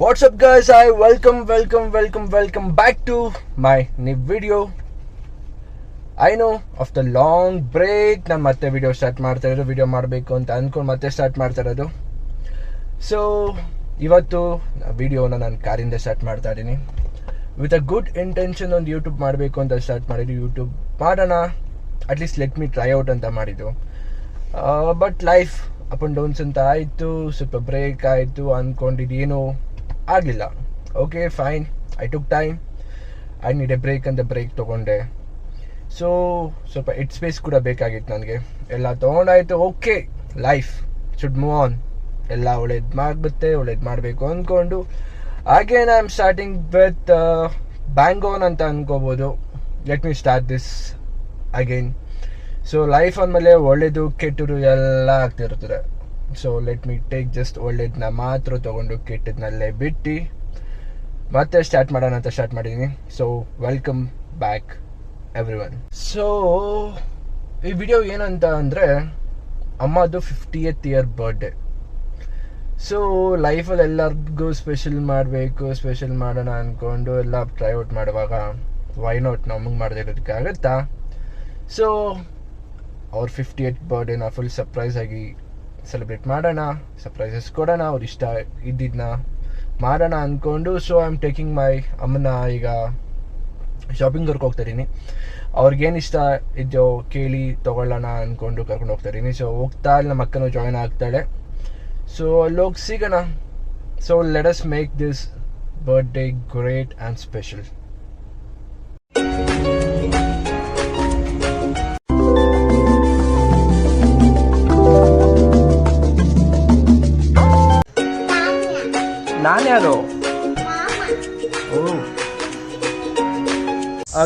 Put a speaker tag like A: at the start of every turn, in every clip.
A: What's up guys, I welcome back to my new video. I know after long break ನಾನು ಮತ್ತೆ video start ಮಾಡ್ತಾ ಇರೋದು, video ಮಾಡಬೇಕು ಅಂತ ಅಂದ್ಕೊಂಡು ಮತ್ತೆ ಸ್ಟಾರ್ಟ್ ಮಾಡ್ತಾ ಇರೋದು. ಸೊ ಇವತ್ತು ವಿಡಿಯೋನ ನಾನು ಕಾರಿಂದ ಸ್ಟಾರ್ಟ್ ಮಾಡ್ತಾ ಇದ್ದೀನಿ. ವಿತ್ ಅ ಗುಡ್ ಇಂಟೆನ್ಷನ್ ಒಂದು ಯೂಟ್ಯೂಬ್ ಮಾಡಬೇಕು ಅಂತ ಸ್ಟಾರ್ಟ್ ಮಾಡಿದ್ದು. ಯೂಟ್ಯೂಬ್ ಮಾಡೋಣ, at least let me try out ಅಂತ ಮಾಡಿದ್ದು. But life up and downs ಅಂತ ಆಯಿತು, ಸ್ವಲ್ಪ ಬ್ರೇಕ್ ಆಯಿತು, ಅಂದ್ಕೊಂಡಿದ್ದೇನೋ ಆಗಲಿಲ್ಲ. Okay fine, I took time, I need a break ಅಂತ ಬ್ರೇಕ್ ತೊಗೊಂಡೆ. ಸೊ ಸ್ವಲ್ಪ ಹೆಡ್ ಸ್ಪೇಸ್ ಕೂಡ ಬೇಕಾಗಿತ್ತು ನನಗೆ. ಎಲ್ಲ ತೊಗೊಂಡಾಯಿತು. Okay, life should move on, ಎಲ್ಲ ಒಳ್ಳೇದು ಮಾಡಬೇಕು ಅಂದ್ಕೊಂಡು again I am starting with ಬ್ಯಾಂಗೋನ್ ಅಂತ ಅನ್ಕೋಬೋದು. Let me start this again. So life ಅಂದಮೇಲೆ ಒಳ್ಳೇದು ಕೆಟ್ಟದು ಎಲ್ಲ ಆಗ್ತಿರ್ತದೆ. So let me take just ಒಳ್ಳೇದನ್ನ ಮಾತ್ರ ತೊಗೊಂಡು ಕೆಟ್ಟದನ್ನಲ್ಲೇ ಬಿಟ್ಟು ಮತ್ತೆ ಸ್ಟಾರ್ಟ್ ಮಾಡೋಣ ಅಂತ ಸ್ಟಾರ್ಟ್ ಮಾಡಿದ್ದೀನಿ. So welcome back every one. So ಈ ವಿಡಿಯೋ ಏನಂತ ಅಂದರೆ ಅಮ್ಮದು 50th ಇಯರ್ ಬರ್ಡೇ. ಸೊ ಲೈಫಲ್ಲಿ ಎಲ್ಲರಿಗೂ ಸ್ಪೆಷಲ್ ಮಾಡೋಣ ಅಂದ್ಕೊಂಡು ಎಲ್ಲ ಟ್ರೈ ಔಟ್ ಮಾಡುವಾಗ ವೈ ನಾಟ್ ನಮಗೆ ಮಾಡದೇ ಇರೋದಕ್ಕೆ ಆಗುತ್ತಾ? ಸೊ ಅವ್ರ 50th ಬರ್ಡೇನ ಫುಲ್ ಸರ್ಪ್ರೈಸ್ ಆಗಿ ಸೆಲೆಬ್ರೇಟ್ ಮಾಡೋಣ, ಸರ್ಪ್ರೈಸಸ್ ಕೊಡೋಣ, ಅವ್ರು ಇಷ್ಟ ಇದ್ದಿದ್ದನ್ನ ಮಾಡೋಣ ಅಂದ್ಕೊಂಡು. ಸೊ ಐ ಆಮ್ ಟೇಕಿಂಗ್ ಮೈ ಅಮ್ಮನ ಈಗ ಶಾಪಿಂಗ್ ಹೋಗ್ತಾ ಇದ್ದೀನಿ. ಅವ್ರಿಗೇನು ಇಷ್ಟ ಇದೆಯೋ ಕೇಳಿ ತೊಗೊಳ್ಳೋಣ ಅಂದ್ಕೊಂಡು ಕರ್ಕೊಂಡು ಹೋಗ್ತಾ ಇದ್ದೀನಿ. ಸೊ ಹೋಗ್ತಾ ಅಲ್ಲಿ ನಮ್ಮ ಅಕ್ಕನೂ ಜಾಯ್ನ್ ಆಗ್ತಾಳೆ. ಸೊ ಅಲ್ಲೋಗಿ ಸಿಗೋಣ. So let us make this birthday great and special. ನಾನ್ಯಾರು?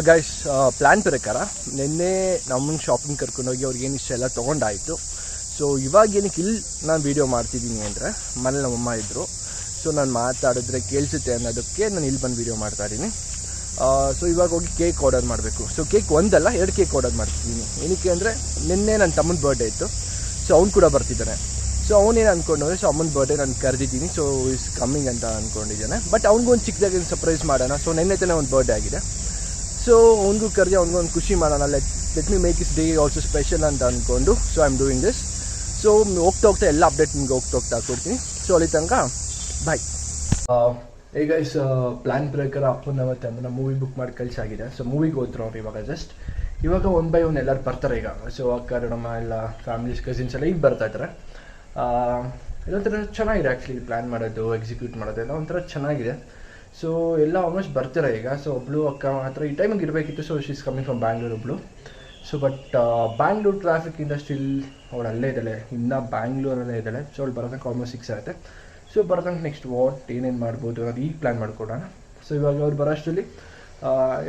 A: ಗೈಸ್, ಪ್ಲ್ಯಾನ್ ಪ್ರಕಾರ ನಿನ್ನೆ ನಮ್ಮನ್ನ ಶಾಪಿಂಗ್ ಕರ್ಕೊಂಡೋಗಿ ಅವ್ರಿಗೇನು ಇಷ್ಟ ಎಲ್ಲ ತೊಗೊಂಡಾಯಿತು. ಸೊ ಇವಾಗ ಏನಕ್ಕೆ ಇಲ್ಲಿ ನಾನು ವೀಡಿಯೋ ಮಾಡ್ತಿದ್ದೀನಿ ಅಂದರೆ ಮನೇಲಿ ನಮ್ಮಮ್ಮ ಇದ್ದರು. ಸೊ ನಾನು ಮಾತಾಡಿದ್ರೆ ಕೇಳಿಸುತ್ತೆ ಅನ್ನೋದಕ್ಕೆ ನಾನು ಇಲ್ಲಿ ಬಂದು ವೀಡಿಯೋ ಮಾಡ್ತಾಯಿದ್ದೀನಿ. ಸೊ ಇವಾಗ ಹೋಗಿ ಕೇಕ್ ಆರ್ಡರ್ ಮಾಡಬೇಕು. ಸೊ ಕೇಕ್ ಒಂದಲ್ಲ 2 ಕೇಕ್ ಆರ್ಡರ್ ಮಾಡ್ತಿದ್ದೀನಿ. ಏನಕ್ಕೆ ಅಂದರೆ ನಿನ್ನೆ ನನ್ನ ತಮ್ಮನ ಬರ್ಡೇ ಇತ್ತು. ಸೊ ಅವ್ನು ಕೂಡ ಬರ್ತಿದ್ದಾನೆ. ಸೊ ಅವನೇನು ಅಂದ್ಕೊಂಡ್ರೆ, ಸೊ ಅಮ್ಮನ ಬರ್ಡೇ ನಾನು ಕರೆದಿದ್ದೀನಿ. ಸೊ ಇಸ್ ಕಮ್ಮಿಂಗ್ ಅಂತ ಅಂದ್ಕೊಂಡಿದ್ದಾನೆ. ಬಟ್ ಅವ್ನಿಗೊಂದು ಚಿಕ್ಕದಾಗಿ ಸರ್ಪ್ರೈಸ್ ಮಾಡೋಣ. ಸೊ ನೆನ್ನೆ ತಾನೇ ಒಂದು ಬರ್ಡೇ ಆಗಿದೆ. ಸೊ ಅವ್ನಿಗೂ ಕರೆದಿ ಅವ್ನಿಗೊಂದು ಖುಷಿ ಮಾಡೋಣ. Let me make is day also special ಅಂತ ಅಂದ್ಕೊಂಡು so I am doing this. So ಹೋಗ್ತಾ ಎಲ್ಲ ಅಪ್ಡೇಟ್ ನಿಮ್ಗೆ ಹೋಗ್ತಾ ಕೊಡ್ತೀನಿ. ಸೊ ಅಲ್ಲಿ ತನಕ ಬಾಯ್. ಈಗ ಪ್ಲ್ಯಾನ್ ಪ್ರಕಾರ ಅಪ್ಪನ ಮತ್ತು ಅಮ್ಮನ ಮೂವಿ ಬುಕ್ ಮಾಡಿ ಕಳಿಸಾಗಿದೆ. ಸೊ ಮೂವಿಗೆ ಹೋದ್ರು ಅವ್ರು ಇವಾಗ 1 by 1 ಎಲ್ಲರೂ ಬರ್ತಾರೆ ಈಗ. ಸೊ ಅಕ್ಕ ನಮ್ಮ ಎಲ್ಲ ಫ್ಯಾಮಿಲೀಸ್ ಕಸಿನ್ಸ್ ಎಲ್ಲ ಈಗ ಬರ್ತಾ ಇದ್ದಾರೆ. ಇದೊಂಥರ ಚೆನ್ನಾಗಿದೆ ಆ್ಯಕ್ಚುಲಿ, ಪ್ಲ್ಯಾನ್ ಮಾಡೋದು ಎಕ್ಸಿಕ್ಯೂಟ್ ಮಾಡೋದು ಎಲ್ಲ ಒಂಥರ ಚೆನ್ನಾಗಿದೆ. ಸೊ ಎಲ್ಲ ಆಲ್ಮೋಸ್ಟ್ ಬರ್ತಾರೆ ಈಗ. ಸೊ ಒಬ್ಬಳು ಅಕ್ಕ ಮಾತ್ರ ಈ ಟೈಮಿಗೆ ಇರಬೇಕಿತ್ತು. So she's coming from Bangalore ಒಬ್ಬಳು. ಸೊ ಬಟ್ ಬ್ಯಾಂಗ್ಳೂರ್ ಟ್ರಾಫಿಕ್ಕಿಂದ ಸ್ಟಿಲ್ ಅವಳು ಅಲ್ಲೇ ಇದ್ದಾಳೆ, ಇನ್ನೂ ಬ್ಯಾಂಗ್ಳೂರಲ್ಲೇ ಇದ್ದಾಳೆ. ಸೊ ಅವಳು ಬರೋದಕ್ಕೆ ಆಲ್ಮೋಸ್ಟ್ 6 ಆಗುತ್ತೆ. ಸೊ ಬರೋದಕ್ಕೆ ನೆಕ್ಸ್ಟ್ ಏನೇನು ಮಾಡ್ಬೋದು ಅನ್ನೋದು ಈಗ ಪ್ಲ್ಯಾನ್ ಮಾಡ್ಕೊಡೋಣ. ಸೊ ಇವಾಗ ಅವ್ರು ಬರೋಷ್ಟರಲ್ಲಿ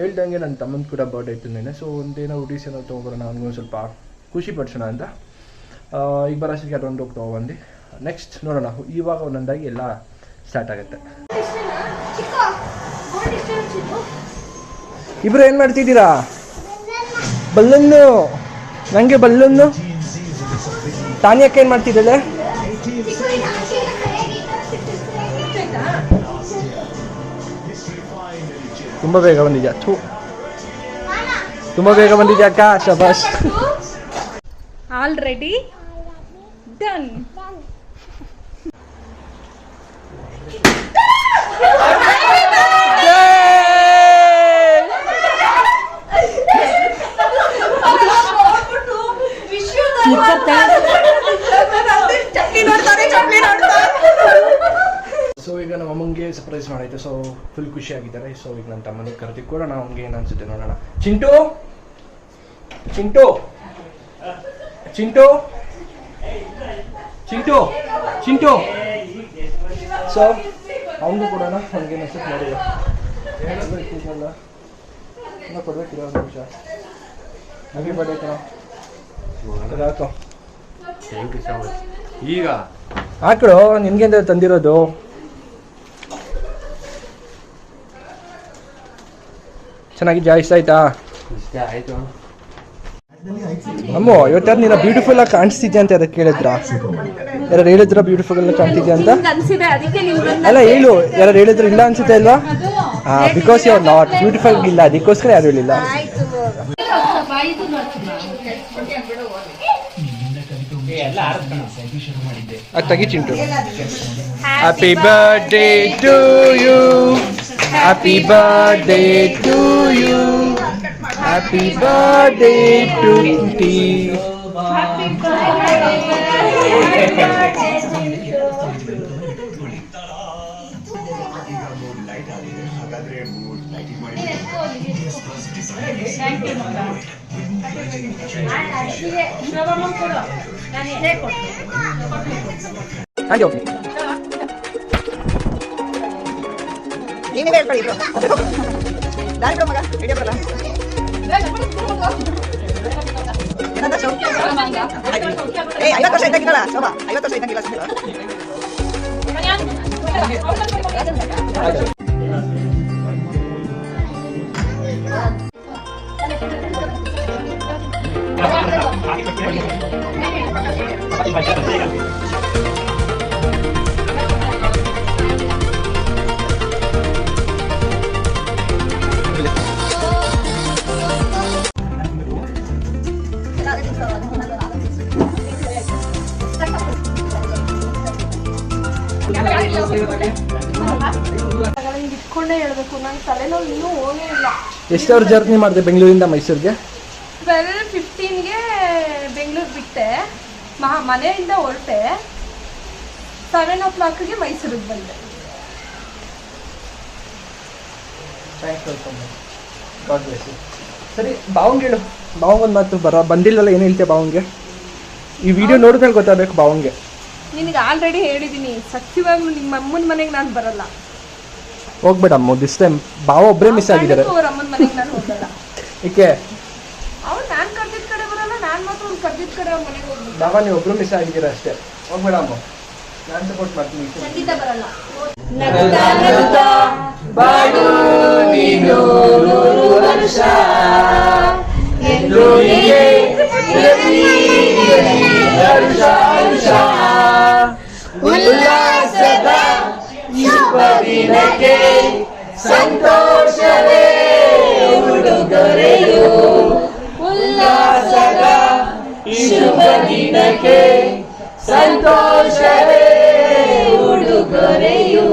A: ಹೇಳ್ದಂಗೆ ನನ್ನ ತಮ್ಮನ ಕೂಡ ಬರ್ಡೇ ಇತ್ತು ನೆನೆ. ಸೊ ಒಂದೇನೋ ಉಡೀಸ್ ಏನೋ ತೊಗೊಬರೋಣ, ಅವ್ನಿಗೊಂದು ಸ್ವಲ್ಪ ಖುಷಿ ಪಡಿಸೋಣ ಅಂತ ಈಗ ಬರೋಷ್ಟಕ್ಕೆ ಅದೊಂದು ಹೋಗಿ ತೊಗೊಬಂದು ನೆಕ್ಸ್ಟ್ ನೋಡೋಣ. ಇವಾಗ ಒಂದೊಂದಾಗಿ ಎಲ್ಲ ಸ್ಟಾರ್ಟ್ ಆಗುತ್ತೆ. ಇಬ್ರು ಏನು ಮಾಡ್ತಿದ್ದೀರಾ? ಬಲ್ಲನ್ನು ನನಗೆ ಬಲ್ಲನ್ನು. ತಾನ್ಯಕ್ಕೆ ಏನು ಮಾಡ್ತಿದ್ದಾಳೆ? ತುಂಬ ಬೇಗ ಬಂದಿದ್ಯಾ? ತುಂಬ ಬೇಗ ಬಂದಿದ್ಯಾ ಅಕ್ಕ, ಶಬಾಷ್.
B: Already done.
A: ಸೊ ಈಗ ನಮ್ಮ ಅಮ್ಮಂಗೆ ಸರ್ಪ್ರೈಸ್ ಮಾಡಾಯ್ತು. ಸೊ ಫುಲ್ ಖುಷಿಯಾಗಿದ್ದಾರೆ. ಸೊ ಈಗ ನನ್ನ ತಮ್ಮನಿಗೆ ಕರೆದಿ ಕೊಡೋಣ, ಅವ್ನಿಗೆ ಏನು ಅನ್ಸುತ್ತೆ ನೋಡೋಣ. ಚಿಂಟು ಚಿಂಟು ಚಿಂಟು ಚಿಂಟು ಚಿಂಟು ಸೊ ಅವನಿಗೂ ಕೊಡೋಣ, ಅವ್ನಿಗೆ ಏನು ಅನ್ಸುತ್ತೆ ನೋಡಿಲ್ಲ. ಹೇಳಬೇಕಿಲ್ಲ ಕೊಡ್ಬೇಕಿಲ್ಲ ಒಂದು ನಿಮಿಷ. ಹ್ಯಾಪಿ ಬರ್ಡೇ ಕಣ. ಹಾಕೋ,
C: ಥ್ಯಾಂಕ್ ಯು ಸೊ ಮಚ್. ಈಗ
A: ಹಾಕಳು, ನಿನ್ಗೆ ಅಂತ ತಂದಿರೋದು. ಚೆನ್ನಾಗಿದ್ಯಾ? ಇಷ್ಟ ಆಯ್ತಾ?
C: ಇಷ್ಟ ಆಯಿತು.
A: ಅಮ್ಮ ಇವತ್ತಾರು ನೀನು ಬ್ಯೂಟಿಫುಲ್ ಆಗಿ ಕಾಣಿಸ್ತಿದ್ಯಾ ಅಂತ ಅದಕ್ಕೆ ಕೇಳಿದ್ರ? ಯಾರು ಹೇಳಿದ್ರ ಬ್ಯೂಟಿಫುಲ್ ಕಾಣ್ತಿದ್ಯಾ ಅಂತ?
B: ಅನ್ಸಿದೆ ಅದಕ್ಕೆ ನಿಮ್ಗೆ
A: ಅಲ್ಲ ಹೇಳು, ಯಾರು ಹೇಳಿದ್ರು ಇಲ್ಲ ಅನ್ಸುತ್ತೆ ಅಲ್ವಾ? Because you are not beautiful ಇಲ್ಲ, ಅದಕ್ಕೋಸ್ಕರ ಯಾರು ಹೇಳಿಲ್ಲ. ಅದು ತೆಗಿ Chintu. Happy birthday to you, happy birthday to you, happy birthday to ಟಿ. ಹಾಗೆ ಓಕೆ.
D: ನೀವೇ ಹೇಳ್ಕೊಳ್ಳಿ ಬ್ರೋ. ದಾರಿ ಬ್ರೋ ಮಗ, ವಿಡಿಯೋ ಬರಲ್ಲ. ಏನಂತ ಶೋ? 50 ವರ್ಷ ಇದ್ದಂಗಿಲ್ಲ ಶೋಭಾ, 50 ವರ್ಷ ಇದ್ದಂಗಿಲ್ಲ ಸುಮ್ಮನೆ.
B: ಇಟ್ಕೊಂಡೇ ಹೇಳ್ಬೇಕು, ನನ್ನ ತಲೆನೋವು ಇನ್ನೂ ಹೋಗೇ ಇಲ್ಲ.
A: ಎಷ್ಟು ಅವರ್ ಜರ್ನಿ ಮಾಡಿದೆ ಬೆಂಗಳೂರಿಂದ ಮೈಸೂರಿಗೆ?
B: 12:15ಗೆ ಬೆಂಗಳೂರು ಬಿಟ್ಟೆ, ಮನೆಯಿಂದ ಹೊರಟೆ, 7 o'clockಗೆ ಮೈಸೂರಿಗೆ ಬಂದೆ.
A: ಸರಿ, ಬಾವಂಗೆ ಹೇಳು. ಬಾವಂಗ್ ಒಂದು ಮಾತು ಬಂದಿಲ್ಲಲ್ಲ, ಏನು ಹೇಳ್ತೀಯ ಬಾವಂಗೆ? ಈ ವಿಡಿಯೋ ನೋಡಿದ್ಮೇಲೆ ಗೊತ್ತಾಗಬೇಕು ಬಾವಂಗೆ.
B: ನಿನಗೆ ಆಲ್ರೆಡಿ ಹೇಳಿದ್ದೀನಿ, ಸತ್ಯವಾಗ್ಲೂ ನಿಮ್ಮ ಅಮ್ಮನ ಮನೆಗೆ ನಾನು ಬರಲ್ಲ.
A: ಹೋಗ್ಬೇಡ ಅಮ್ಮ, ದಿಸ್ ಟೈಮ್ ಬಾವ ಒಬ್ಬರೇ ಮಿಸ್ ಆಗಿದ್ದಾರೆ.
B: ಅವ್ರ ಅಮ್ಮನ ಮನೆಗೆ ನಾನು ಹೋಗಲ್ಲ.
A: ಏಕೆ?
B: ಅವ್ರು ನಾನು ಕರ್ದಿದ್ದ ಕಡೆ ಬರಲ್ಲ, ನಾನು ಮಾತ್ರ ಅವ್ರು ಕರ್ದಿದ್ದ ಕಡೆ ಅವ್ರ ಮನೆಗೆ ಹೋಗ್ಬೇಕು.
A: ಬಾವ ನೀವು ಒಬ್ಬರು ಮಿಸ್ ಆಗಿದ್ದೀರಾ ಅಷ್ಟೇ. ಹೋಗ್ಬೇಡ ಅಮ್ಮ, ನಾನು ಸಪೋರ್ಟ್ ಮಾಡ್ತೀನಿ.
B: ಖಂಡಿತ ಬರಲ್ಲ.
A: ಬಾಳು ನೀನು 100 ವರ್ಷ, ಉಲ್ಲಾಸದ ಶುಭ ದಿನಕ್ಕೆ ಸಂತೋಷವೇ ಉಡುಗೊರೆಯು, ಉಲ್ಲಾಸದ ಶುಭ ದಿನಕ್ಕೆ ಸಂತೋಷವೇ ಉಡುಗೊರೆಯು.